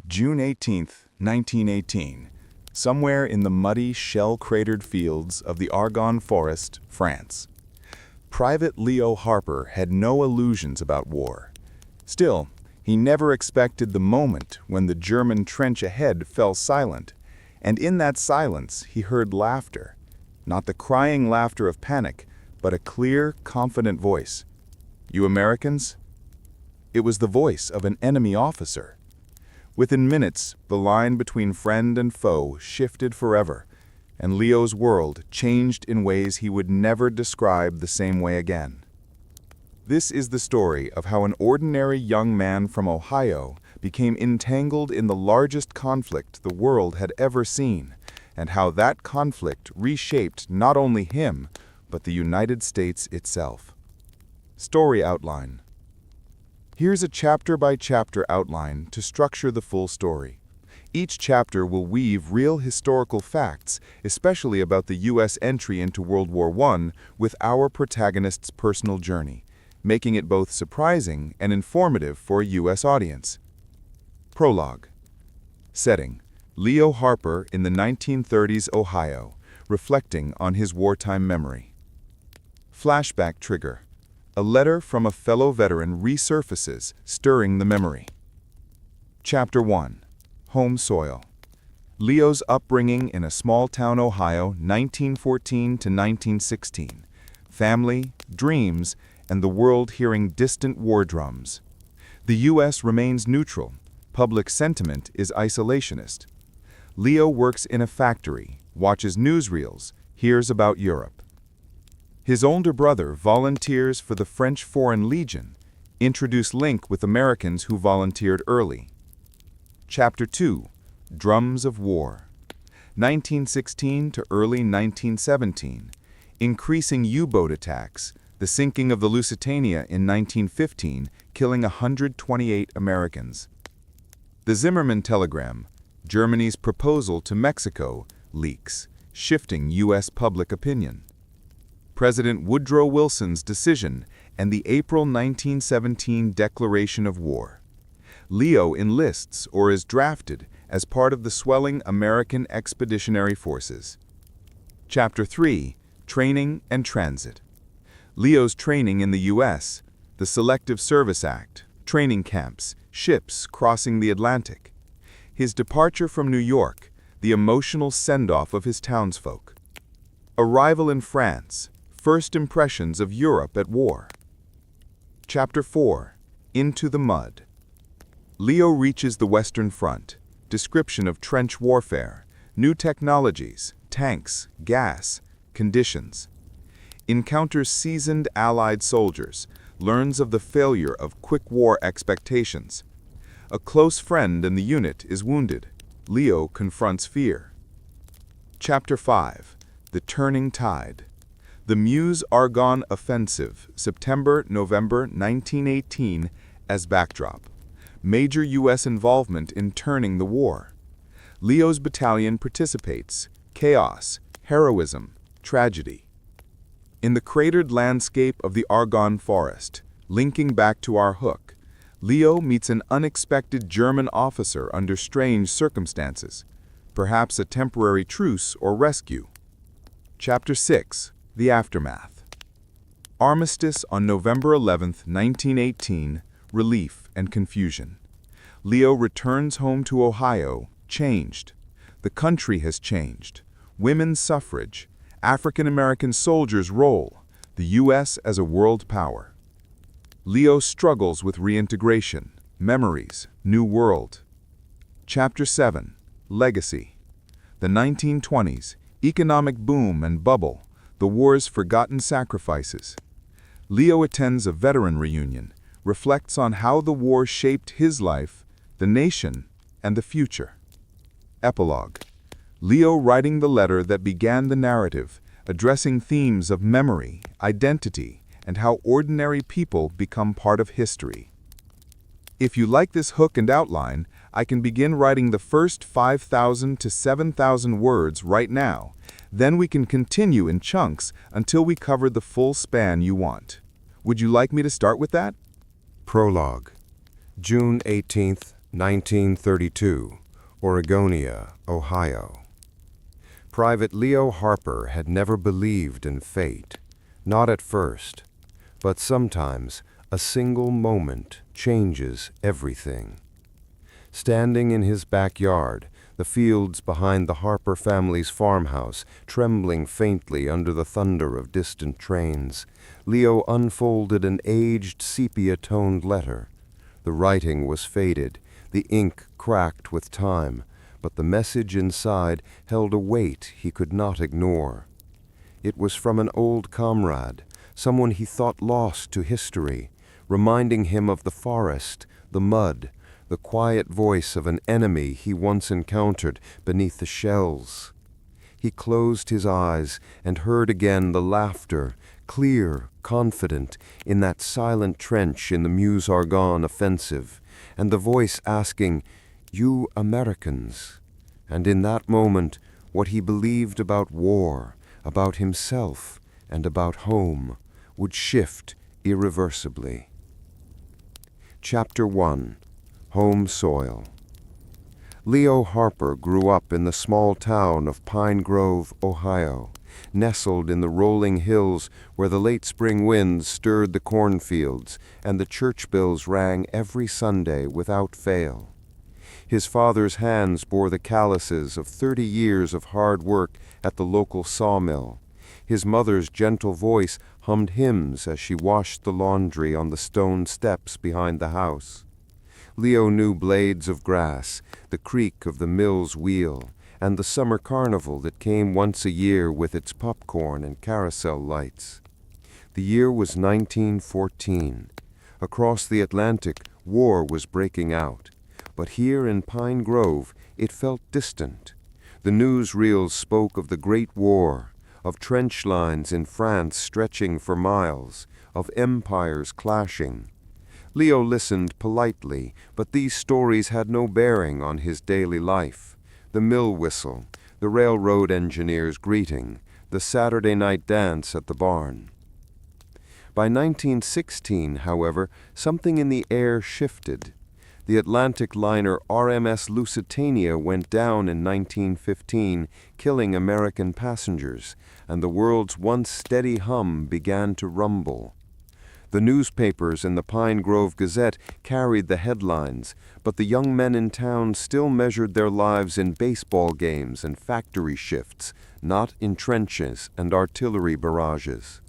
June 18, 1918, somewhere in the muddy, shell-cratered fields of the Argonne forest, France. Private Leo Harper had no illusions about war. Still, he never expected the moment when the German trench ahead fell silent, and in that silence he heard laughter. Not the crying laughter of panic, but a clear, confident voice. "You Americans?" It was the voice of an enemy officer. Within minutes, the line between friend and foe shifted forever, and Leo's world changed in ways he would never describe the same way again. This is the story of how an ordinary young man from Ohio became entangled in the largest conflict the world had ever seen, and how that conflict reshaped not only him, but the United States itself. Story outline. Here's a chapter-by-chapter outline to structure the full story. Each chapter will weave real historical facts, especially about the U.S. entry into World War I, with our protagonist's personal journey, making it both surprising and informative for a U.S. audience. Prologue. Setting: Leo Harper in the 1930s Ohio, reflecting on his wartime memory. Flashback trigger. A letter from a fellow veteran resurfaces, stirring the memory. Chapter 1. Home soil. Leo's upbringing in a small-town Ohio, 1914 to 1916. Family, dreams, and the world hearing distant war drums. The U.S. remains neutral. Public sentiment is isolationist. Leo works in a factory, watches newsreels, hears about Europe. His older brother volunteers for the French Foreign Legion, introduce link with Americans who volunteered early. Chapter 2. Drums of War. 1916 to early 1917. Increasing U-boat attacks, the sinking of the Lusitania in 1915, killing 128 Americans. The Zimmermann telegram, Germany's proposal to Mexico, leaks, shifting U.S. public opinion. President Woodrow Wilson's decision and the April 1917 declaration of war. Leo enlists or is drafted as part of the swelling American Expeditionary Forces. Chapter 3. Training and Transit. Leo's training in the U.S., the Selective Service Act, training camps, ships crossing the Atlantic. His departure from New York, the emotional send-off of his townsfolk. Arrival in France, first impressions of Europe at war. Chapter 4. Into the Mud. Leo reaches the Western Front, description of trench warfare, new technologies, tanks, gas, conditions. Encounters seasoned Allied soldiers, learns of the failure of quick war expectations. A close friend in the unit is wounded. Leo confronts fear. Chapter 5. The Turning Tide. The Meuse-Argonne Offensive, September-November 1918, as backdrop. Major U.S. involvement in turning the war. Leo's battalion participates. Chaos, heroism, tragedy. In the cratered landscape of the Argonne forest, linking back to our hook, Leo meets an unexpected German officer under strange circumstances, perhaps a temporary truce or rescue. Chapter 6. The Aftermath. Armistice on November 11, 1918, relief and confusion. Leo returns home to Ohio, changed. The country has changed. Women's suffrage, African-American soldiers' role, the U.S. as a world power. Leo struggles with reintegration, memories, new world. Chapter 7. Legacy. The 1920s, economic boom and bubble, the war's forgotten sacrifices. Leo attends a veteran reunion, reflects on how the war shaped his life, the nation, and the future. Epilogue. Leo writing the letter that began the narrative, addressing themes of memory, identity, and how ordinary people become part of history. If you like this hook and outline, I can begin writing the first 5,000 to 7,000 words right now. Then we can continue in chunks until we cover the full span you want. Would you like me to start with that? Prologue. June 18, 1932, Oregonia, Ohio. Private Leo Harper had never believed in fate, not at first, but sometimes a single moment changes everything. Standing in his backyard, the fields behind the Harper family's farmhouse trembling faintly under the thunder of distant trains, Leo unfolded an aged sepia-toned letter. The writing was faded, the ink cracked with time, but the message inside held a weight he could not ignore. It was from an old comrade, someone he thought lost to history, reminding him of the forest, the mud, the quiet voice of an enemy he once encountered beneath the shells. He closed his eyes and heard again the laughter, clear, confident, in that silent trench in the Meuse-Argonne Offensive, and the voice asking, "You Americans?" And in that moment, what he believed about war, about himself, and about home, would shift irreversibly. Chapter 1. Home Soil. Leo Harper grew up in the small town of Pine Grove, Ohio, nestled in the rolling hills where the late spring winds stirred the cornfields and the church bells rang every Sunday without fail. His father's hands bore the calluses of 30 years of hard work at the local sawmill. His mother's gentle voice hummed hymns as she washed the laundry on the stone steps behind the house. Leo knew blades of grass, the creak of the mill's wheel, and the summer carnival that came once a year with its popcorn and carousel lights. The year was 1914. Across the Atlantic, war was breaking out. But here in Pine Grove, it felt distant. The newsreels spoke of the Great War, of trench lines in France stretching for miles, of empires clashing. Leo listened politely, but these stories had no bearing on his daily life. The mill whistle, the railroad engineer's greeting, the Saturday night dance at the barn. By 1916, however, something in the air shifted. The Atlantic liner RMS Lusitania went down in 1915, killing American passengers, and the world's once steady hum began to rumble. The newspapers in the Pine Grove Gazette carried the headlines, but the young men in town still measured their lives in baseball games and factory shifts, not in trenches and artillery barrages.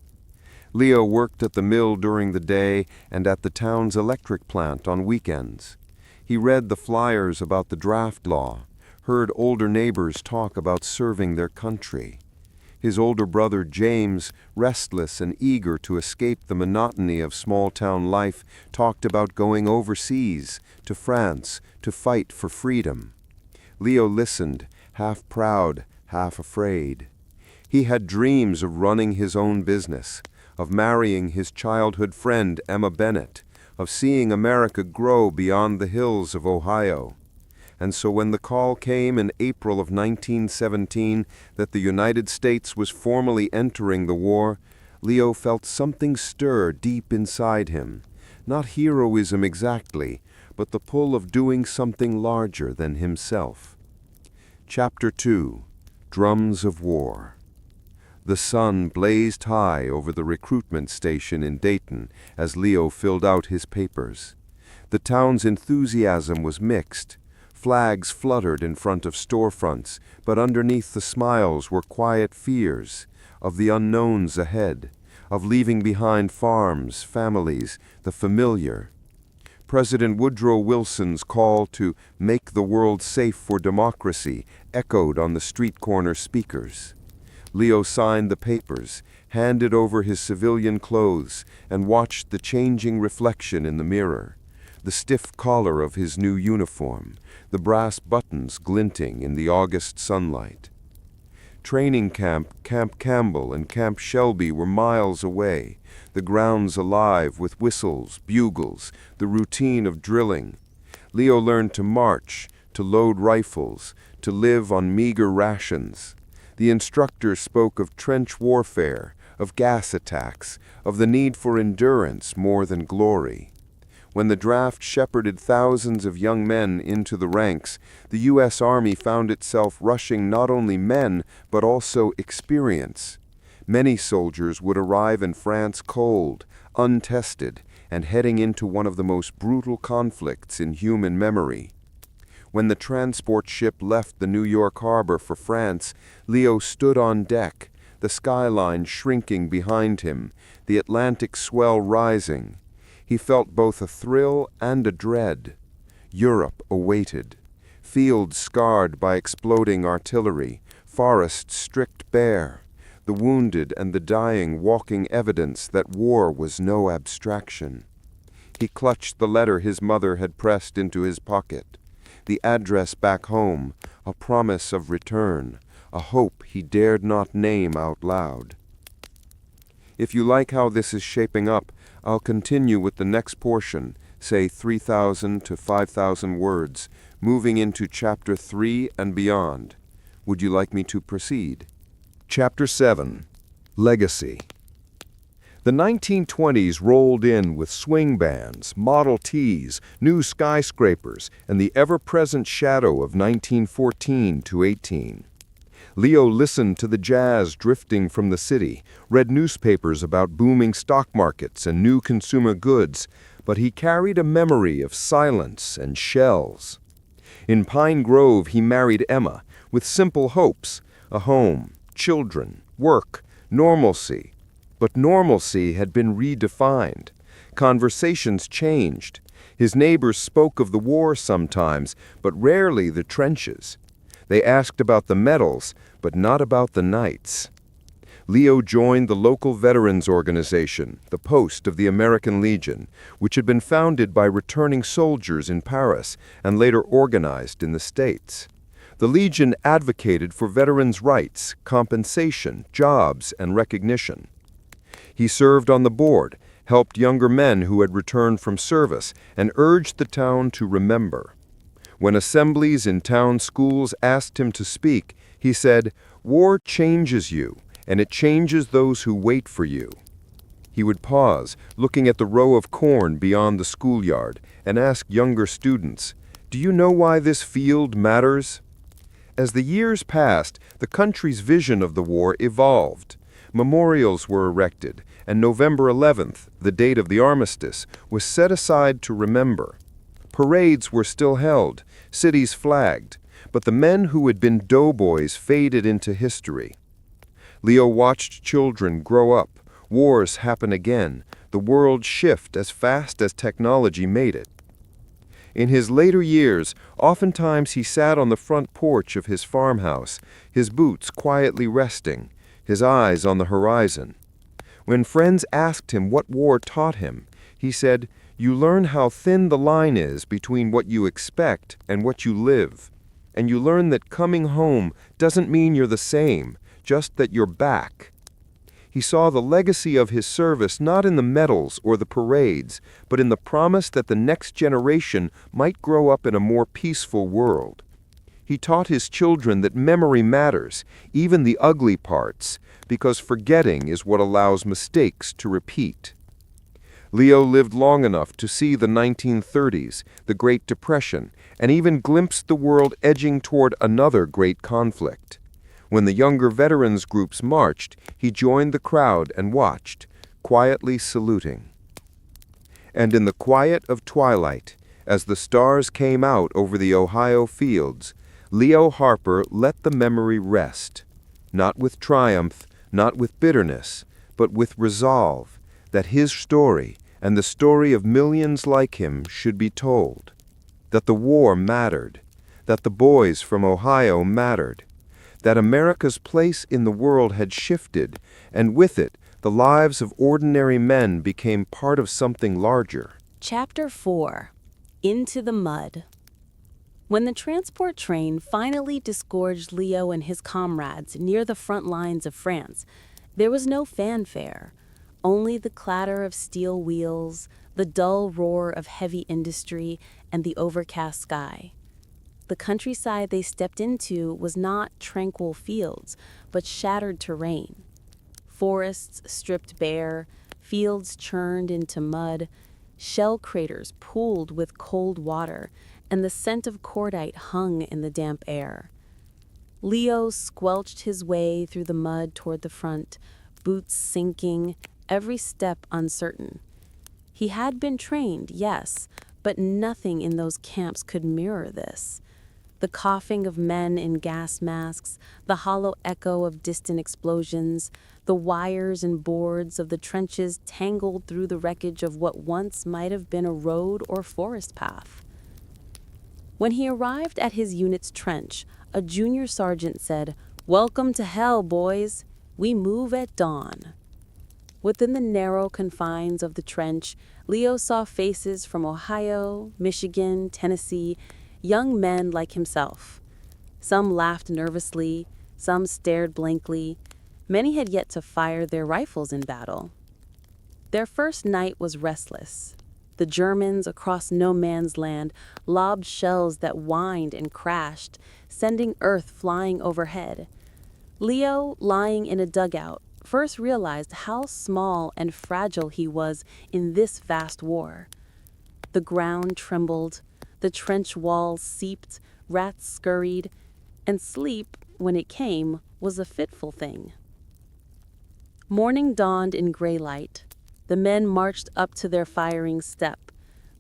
Leo worked at the mill during the day and at the town's electric plant on weekends. He read the flyers about the draft law, heard older neighbors talk about serving their country. His older brother James, restless and eager to escape the monotony of small-town life, talked about going overseas, to France, to fight for freedom. Leo listened, half proud, half afraid. He had dreams of running his own business, of marrying his childhood friend Emma Bennett, of seeing America grow beyond the hills of Ohio. And so when the call came in April of 1917 that the United States was formally entering the war, Leo felt something stir deep inside him. Not heroism exactly, but the pull of doing something larger than himself. Chapter 2. Drums of War. The sun blazed high over the recruitment station in Dayton as Leo filled out his papers. The town's enthusiasm was mixed. Flags fluttered in front of storefronts, but underneath the smiles were quiet fears of the unknowns ahead, of leaving behind farms, families, the familiar. President Woodrow Wilson's call to make the world safe for democracy echoed on the street corner speakers. Leo signed the papers, handed over his civilian clothes, and watched the changing reflection in the mirror. The stiff collar of his new uniform, the brass buttons glinting in the August sunlight. Training camp, Camp Campbell and Camp Shelby were miles away, the grounds alive with whistles, bugles, the routine of drilling. Leo learned to march, to load rifles, to live on meager rations. The instructor spoke of trench warfare, of gas attacks, of the need for endurance more than glory. When the draft shepherded thousands of young men into the ranks, the U.S. Army found itself rushing not only men, but also experience. Many soldiers would arrive in France cold, untested, and heading into one of the most brutal conflicts in human memory. When the transport ship left the New York harbor for France, Leo stood on deck, the skyline shrinking behind him, the Atlantic swell rising. He felt both a thrill and a dread. Europe awaited. Fields scarred by exploding artillery, forests stripped bare, the wounded and the dying walking evidence that war was no abstraction. He clutched the letter his mother had pressed into his pocket. The address back home, a promise of return, a hope he dared not name out loud. If you like how this is shaping up, I'll continue with the next portion, say 3,000 to 5,000 words, moving into Chapter 3 and beyond. Would you like me to proceed? Chapter 7. Legacy. The 1920s rolled in with swing bands, Model Ts, new skyscrapers, and the ever-present shadow of 1914 to 18. Leo listened to the jazz drifting from the city, read newspapers about booming stock markets and new consumer goods, but he carried a memory of silence and shells. In Pine Grove he married Emma, with simple hopes, a home, children, work, normalcy. But normalcy had been redefined. Conversations changed. His neighbors spoke of the war sometimes, but rarely the trenches. They asked about the medals, but not about the nights. Leo joined the local veterans organization, the Post of the American Legion, which had been founded by returning soldiers in Paris and later organized in the States. The Legion advocated for veterans' rights, compensation, jobs, and recognition. He served on the board, helped younger men who had returned from service, and urged the town to remember. When assemblies in town schools asked him to speak, he said, "War changes you, and it changes those who wait for you." He would pause, looking at the row of corn beyond the schoolyard, and ask younger students, "Do you know why this field matters?" As the years passed, the country's vision of the war evolved. Memorials were erected, and November 11th, the date of the armistice, was set aside to remember. Parades were still held, cities flagged, but the men who had been doughboys faded into history. Leo watched children grow up, wars happen again, the world shift as fast as technology made it. In his later years, oftentimes he sat on the front porch of his farmhouse, his boots quietly resting, his eyes on the horizon. When friends asked him what war taught him, he said, "You learn how thin the line is between what you expect and what you live. And you learn that coming home doesn't mean you're the same, just that you're back." He saw the legacy of his service not in the medals or the parades, but in the promise that the next generation might grow up in a more peaceful world. He taught his children that memory matters, even the ugly parts, because forgetting is what allows mistakes to repeat. Leo lived long enough to see the 1930s, the Great Depression, and even glimpsed the world edging toward another great conflict. When the younger veterans groups marched, he joined the crowd and watched, quietly saluting. And in the quiet of twilight, as the stars came out over the Ohio fields, Leo Harper let the memory rest, not with triumph, not with bitterness, but with resolve that his story and the story of millions like him should be told, that the war mattered, that the boys from Ohio mattered, that America's place in the world had shifted, and with it, the lives of ordinary men became part of something larger. Chapter 4. Into the Mud. When the transport train finally disgorged Leo and his comrades near the front lines of France, there was no fanfare, only the clatter of steel wheels, the dull roar of heavy industry, and the overcast sky. The countryside they stepped into was not tranquil fields, but shattered terrain. Forests stripped bare, fields churned into mud, Shell craters pooled with cold water, and the scent of cordite hung in the damp air. Leo squelched his way through the mud toward the front, boots sinking, every step uncertain. He had been trained, yes, but nothing in those camps could mirror this. The coughing of men in gas masks, the hollow echo of distant explosions, the wires and boards of the trenches tangled through the wreckage of what once might have been a road or forest path. When he arrived at his unit's trench, a junior sergeant said, "Welcome to hell, boys. We move at dawn." Within the narrow confines of the trench, Leo saw faces from Ohio, Michigan, Tennessee, young men like himself. Some laughed nervously, some stared blankly. Many had yet to fire their rifles in battle. Their first night was restless. The Germans across no man's land lobbed shells that whined and crashed, sending earth flying overhead. Leo, lying in a dugout, first realized how small and fragile he was in this vast war. The ground trembled, the trench walls seeped, rats scurried, and sleep, when it came, was a fitful thing. Morning dawned in gray light. The men marched up to their firing step.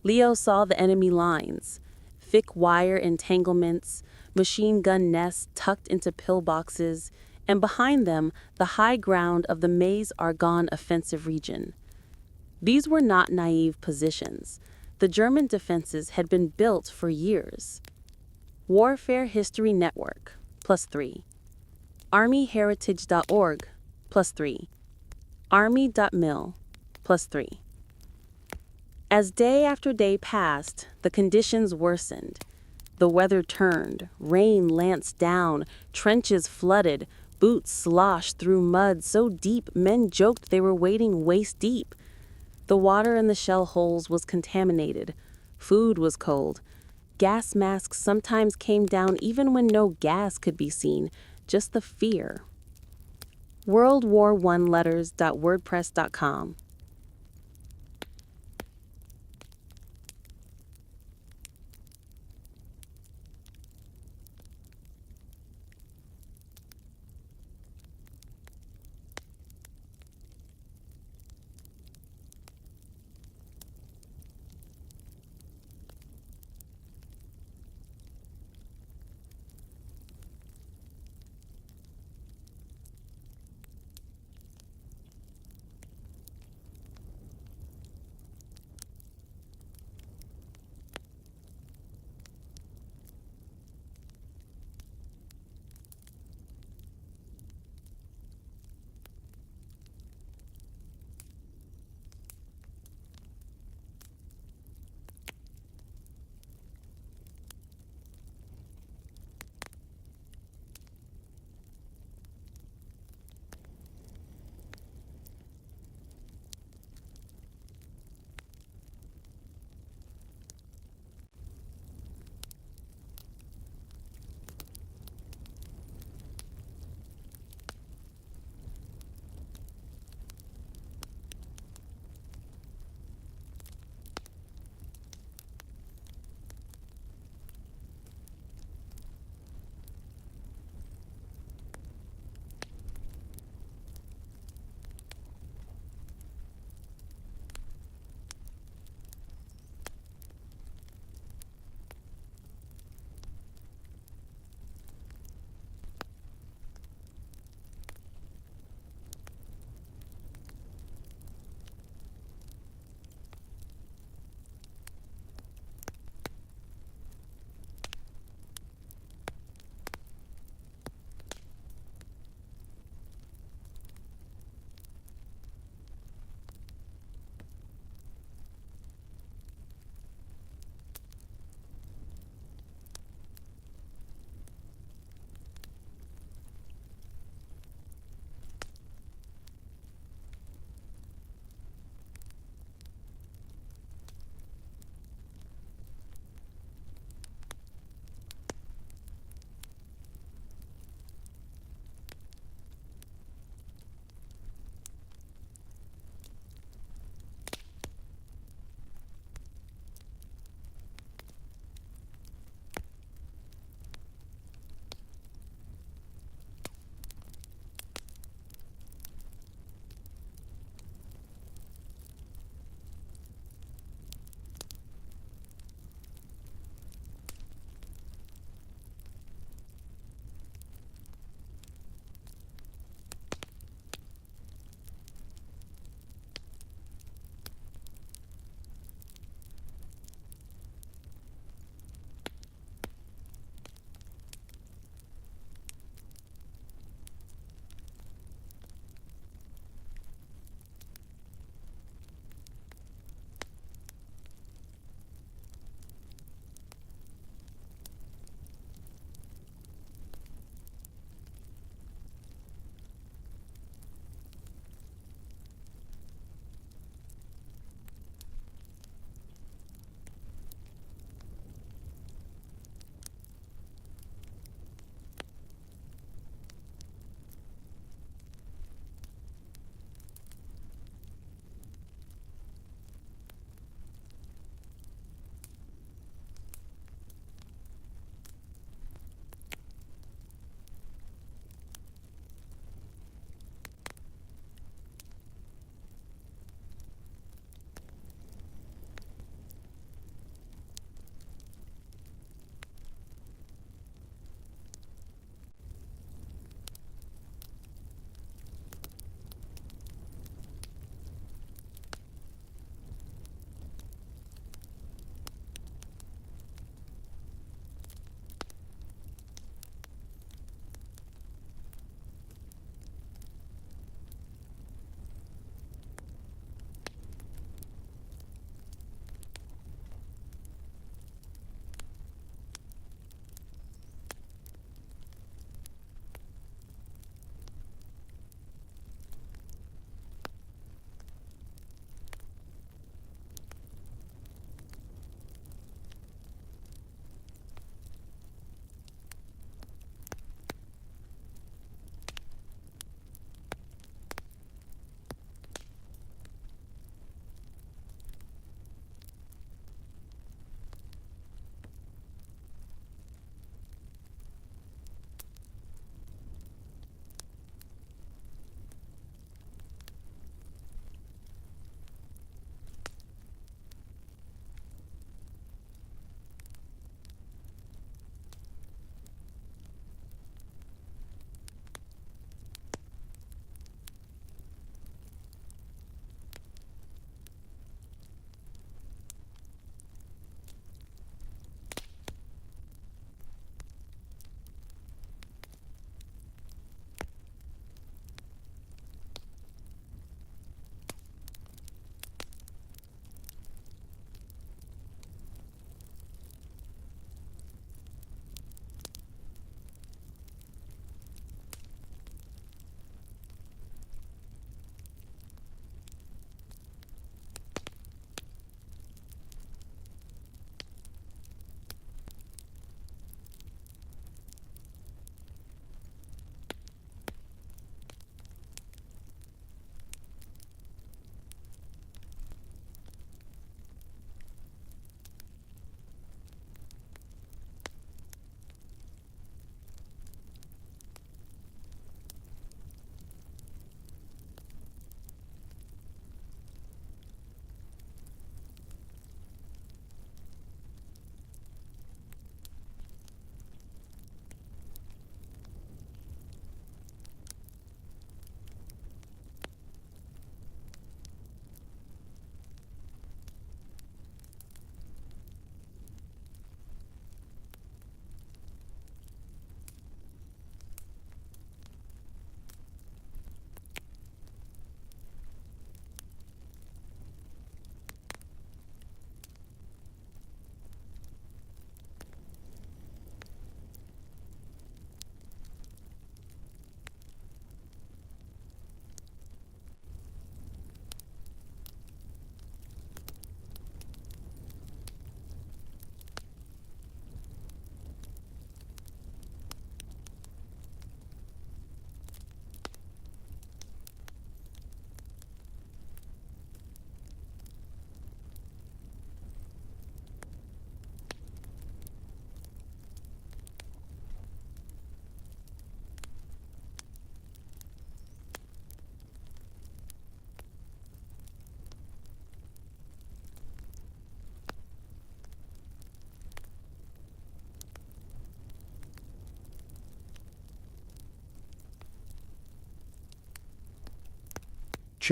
Leo saw the enemy lines, thick wire entanglements, machine gun nests tucked into pillboxes, and behind them the high ground of the Meuse-Argonne Offensive region. These were not naive positions. The German defenses had been built for years. Warfare History Network, +3. ArmyHeritage.org, +3. Army.mil, +3. As day after day passed, the conditions worsened. The weather turned, rain lanced down, trenches flooded, boots sloshed through mud so deep men joked they were wading waist deep. The water in the shell holes was contaminated. Food was cold. Gas masks sometimes came down even when no gas could be seen, just the fear. WorldWar1letters.wordpress.com.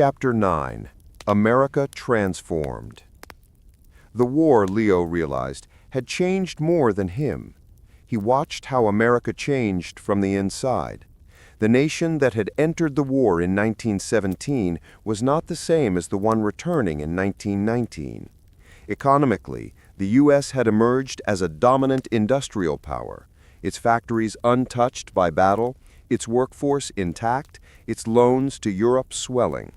Chapter 9. America Transformed. The war, Leo realized, had changed more than him. He watched how America changed from the inside. The nation that had entered the war in 1917 was not the same as the one returning in 1919. Economically, the U.S. had emerged as a dominant industrial power, its factories untouched by battle, its workforce intact, its loans to Europe swelling.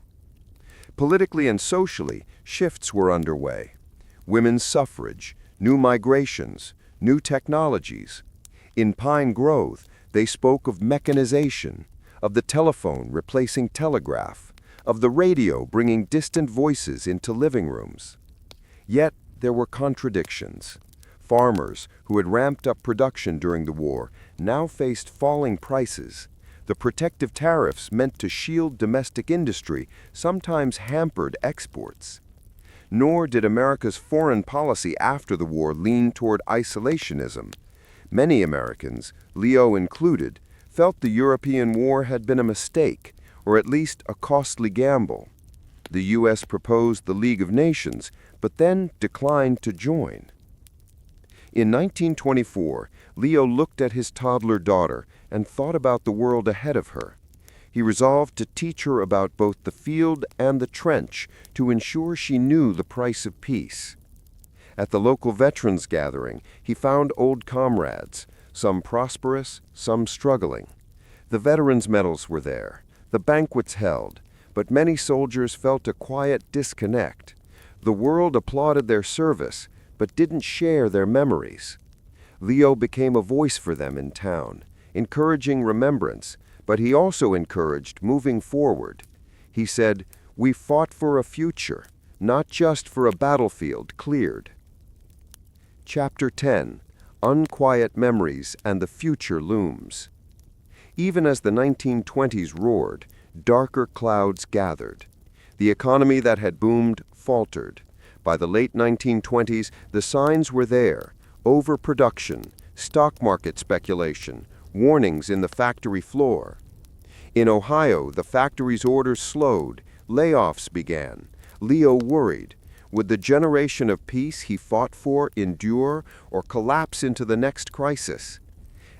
Politically and socially, shifts were underway. Women's suffrage, new migrations, new technologies. In Pine Grove, they spoke of mechanization, of the telephone replacing telegraph, of the radio bringing distant voices into living rooms. Yet there were contradictions. Farmers, who had ramped up production during the war, now faced falling prices. The protective tariffs meant to shield domestic industry sometimes hampered exports. Nor did America's foreign policy after the war lean toward isolationism. Many Americans, Leo included, felt the European war had been a mistake, or at least a costly gamble. The U.S. proposed the League of Nations, but then declined to join. In 1924, Leo looked at his toddler daughter and thought about the world ahead of her. He resolved to teach her about both the field and the trench to ensure she knew the price of peace. At the local veterans gathering, he found old comrades, some prosperous, some struggling. The veterans' medals were there, the banquets held, but many soldiers felt a quiet disconnect. The world applauded their service, but didn't share their memories. Leo became a voice for them in town, encouraging remembrance, but he also encouraged moving forward. He said, "We fought for a future, not just for a battlefield cleared." Chapter 10. Unquiet Memories and the Future Looms. Even as the 1920s roared, darker clouds gathered. The economy that had boomed faltered. By the late 1920s, the signs were there: overproduction, stock market speculation, warnings in the factory floor. In Ohio, the factory's orders slowed, layoffs began. Leo worried. Would the generation of peace he fought for endure or collapse into the next crisis?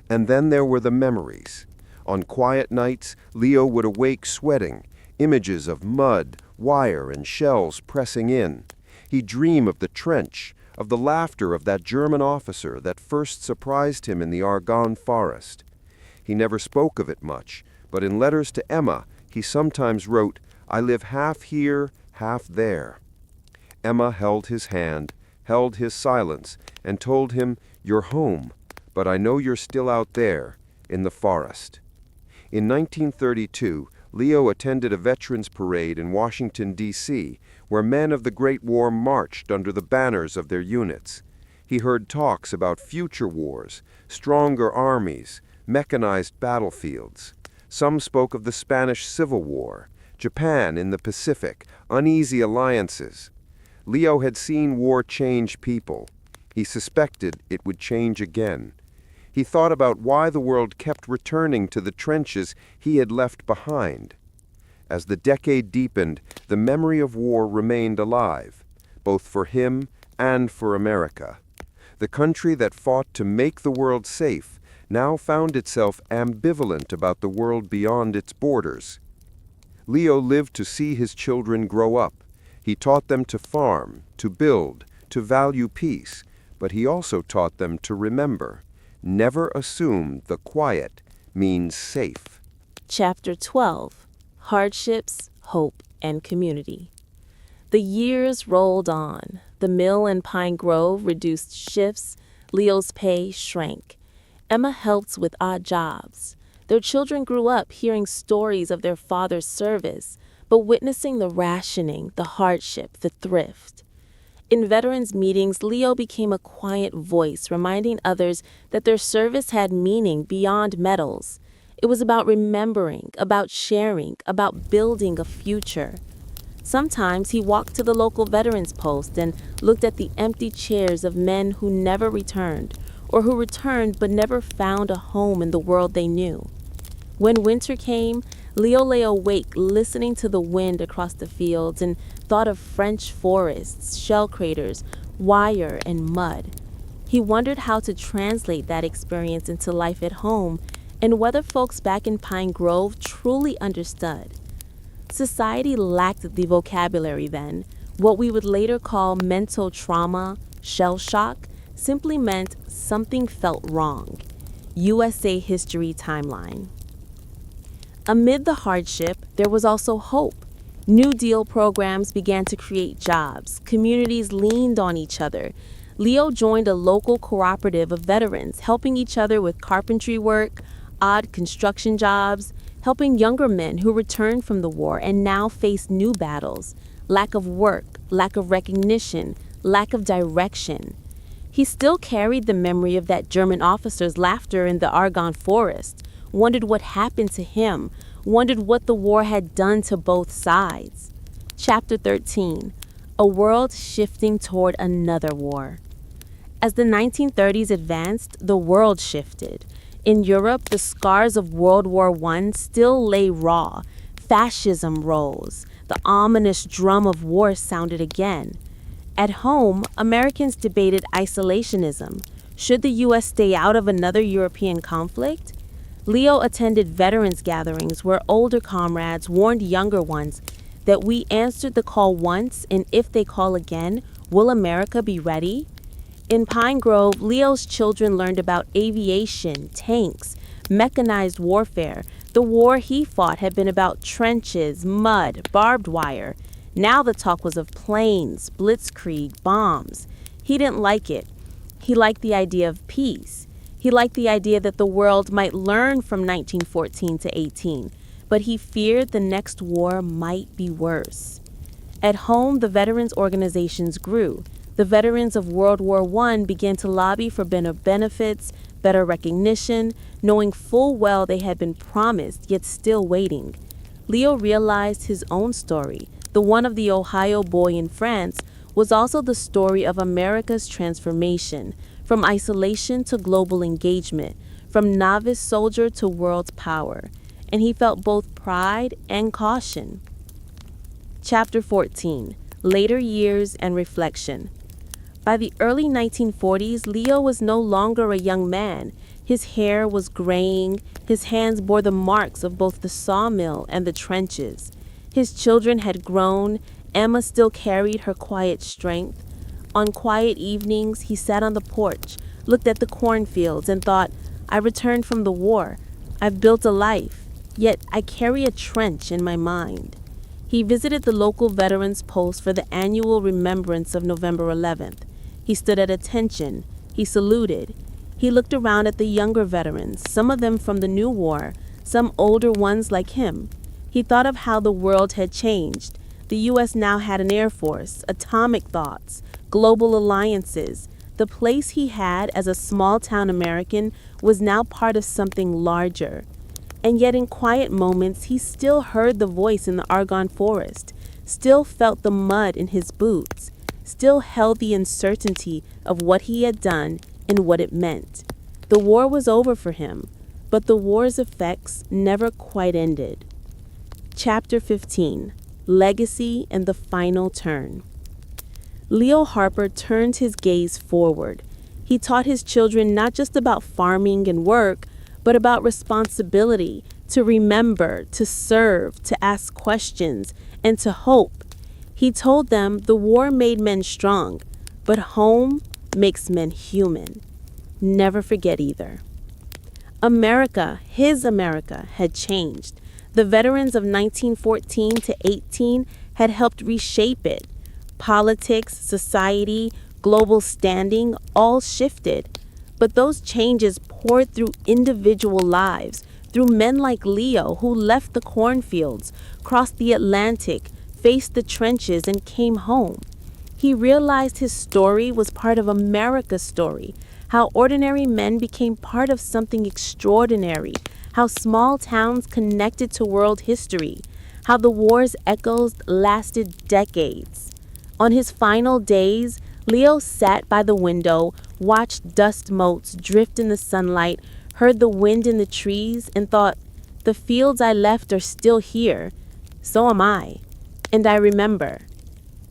And then there were the memories. On quiet nights, Leo would awake sweating, images of mud, wire, and shells pressing in. He'd dream of the trench, of the laughter of that German officer that first surprised him in the Argonne forest. He never spoke of it much, but in letters to Emma, he sometimes wrote, "I live half here, half there." Emma held his hand, held his silence, and told him, "You're home, but I know you're still out there, in the forest." In 1932, Leo attended a veterans parade in Washington, D.C., where men of the Great War marched under the banners of their units. He heard talks about future wars, stronger armies, mechanized battlefields. Some spoke of the Spanish Civil War, Japan in the Pacific, uneasy alliances. Leo had seen war change people. He suspected it would change again. He thought about why the world kept returning to the trenches he had left behind. As the decade deepened, the memory of war remained alive, both for him and for America. The country that fought to make the world safe now found itself ambivalent about the world beyond its borders. Leo lived to see his children grow up. He taught them to farm, to build, to value peace, but he also taught them to remember. Never assume the quiet means safe. Chapter 12. Hardships, Hope, and Community. The years rolled on. The mill in Pine Grove reduced shifts. Leo's pay shrank. Emma helped with odd jobs. Their children grew up hearing stories of their father's service, but witnessing the rationing, the hardship, the thrift. In veterans' meetings, Leo became a quiet voice, reminding others that their service had meaning beyond medals. It was about remembering, about sharing, about building a future. Sometimes he walked to the local veterans post and looked at the empty chairs of men who never returned, or who returned but never found a home in the world they knew. When winter came, Leo lay awake listening to the wind across the fields and thought of French forests, shell craters, wire, and mud. He wondered how to translate that experience into life at home and whether folks back in Pine Grove truly understood. Society lacked the vocabulary then. What we would later call mental trauma, shell shock, simply meant something felt wrong. USA History Timeline. Amid the hardship, there was also hope. New Deal programs began to create jobs. Communities leaned on each other. Leo joined a local cooperative of veterans, helping each other with carpentry work, odd construction jobs, helping younger men who returned from the war and now faced new battles, lack of work, lack of recognition, lack of direction. He still carried the memory of that German officer's laughter in the Argonne forest, wondered what happened to him, wondered what the war had done to both sides. Chapter 13. A world shifting toward another war. As the 1930s advanced, the world shifted. In Europe, the scars of World War I still lay raw. Fascism rose. The ominous drum of war sounded again. At home, Americans debated isolationism. Should the U.S. stay out of another European conflict? Leo attended veterans gatherings where older comrades warned younger ones that we answered the call once, and if they call again, will America be ready? In Pine Grove, Leo's children learned about aviation, tanks, mechanized warfare. The war he fought had been about trenches, mud, barbed wire. Now the talk was of planes, blitzkrieg, bombs. He didn't like it. He liked the idea of peace. He liked the idea that the world might learn from 1914 to 18, but he feared the next war might be worse. At home, the veterans' organizations grew. The veterans of World War I began to lobby for better benefits, better recognition, knowing full well they had been promised, yet still waiting. Leo realized his own story, the one of the Ohio boy in France, was also the story of America's transformation, from isolation to global engagement, from novice soldier to world power, and he felt both pride and caution. Chapter 14. Later Years and Reflection. By the early 1940s, Leo was no longer a young man. His hair was graying, his hands bore the marks of both the sawmill and the trenches. His children had grown, Emma still carried her quiet strength. On quiet evenings, he sat on the porch, looked at the cornfields, and thought, I returned from the war. I've built a life, yet I carry a trench in my mind. He visited the local veterans post for the annual remembrance of November 11th. He stood at attention. He saluted. He looked around at the younger veterans, some of them from the new war, some older ones like him. He thought of how the world had changed. The U.S. now had an air force, atomic thoughts, global alliances. The place he had as a small-town American was now part of something larger. And yet in quiet moments, he still heard the voice in the Argonne forest, still felt the mud in his boots, still held the uncertainty of what he had done and what it meant. The war was over for him, but the war's effects never quite ended. Chapter 15. Legacy and the Final Turn. Leo Harper turned his gaze forward. He taught his children not just about farming and work, but about responsibility, to remember, to serve, to ask questions, and to hope. He told them the war made men strong, but home makes men human. Never forget either. America, his America, had changed. The veterans of 1914 to 18 had helped reshape it. Politics, society, global standing all shifted. But those changes poured through individual lives, through men like Leo who left the cornfields, crossed the Atlantic, faced the trenches, and came home. He realized his story was part of America's story, how ordinary men became part of something extraordinary, how small towns connected to world history, how the war's echoes lasted decades. On his final days, Leo sat by the window, watched dust motes drift in the sunlight, heard the wind in the trees, and thought, The fields I left are still here. So am I. And I remember.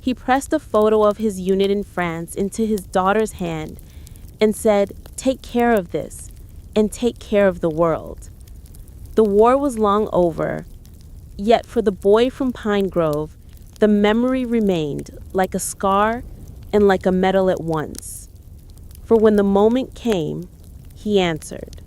He pressed a photo of his unit in France into his daughter's hand and said, "Take care of this, and take care of the world." The war was long over, yet for the boy from Pine Grove, the memory remained like a scar and like a medal at once. For when the moment came, he answered.